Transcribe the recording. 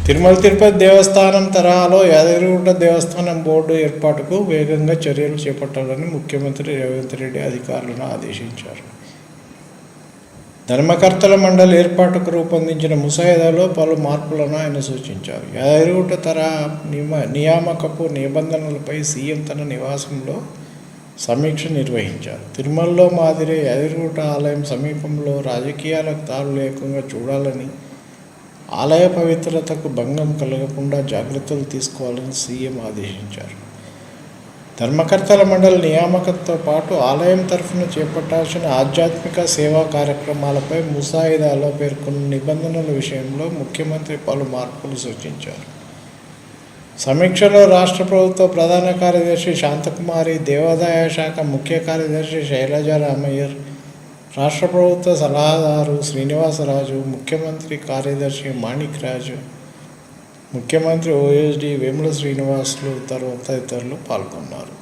తిరుమల తిరుపతి దేవస్థానం తరహాలో యాదగిరిగుట్ట దేవస్థానం బోర్డు ఏర్పాటుకు వేగంగా చర్యలు చేపట్టాలని ముఖ్యమంత్రి రేవంత్ రెడ్డి అధికారులను ఆదేశించారు. ధర్మకర్తల మండలి ఏర్పాటుకు రూపొందించిన ముసాయిదాలో పలు మార్పులను ఆయన సూచించారు. యాదగిరిగుట్ట తరహా నియామకపు నిబంధనలపై సీఎం తన నివాసంలో సమీక్ష నిర్వహించారు. తిరుమలలో మాదిరే యాదగిరిగుట్ట ఆలయం సమీపంలో రాజకీయాలకు తాను లేకుండా చూడాలని, ఆలయ పవిత్రతకు భంగం కలగకుండా జాగ్రత్తలు తీసుకోవాలని సీఎం ఆదేశించారు. ధర్మకర్తల మండలి నియామకంతో పాటు ఆలయం తరఫున చేపట్టాల్సిన ఆధ్యాత్మిక సేవా కార్యక్రమాలపై ముసాయిదాలో పేర్కొన్న నిబంధనల విషయంలో ముఖ్యమంత్రి పలు మార్పులు సూచించారు. సమీక్షలో రాష్ట్ర ప్రభుత్వ ప్రధాన కార్యదర్శి శాంతకుమారి, దేవాదాయ శాఖ ముఖ్య కార్యదర్శి శైలజా రామయ్యర్, రాష్ట్ర ప్రభుత్వ సలహాదారు శ్రీనివాసరాజు, ముఖ్యమంత్రి కార్యదర్శి మాణిక్ రాజు, ముఖ్యమంత్రి ఓఎస్డీ వేముల శ్రీనివాసులు తదితరులు పాల్గొన్నారు.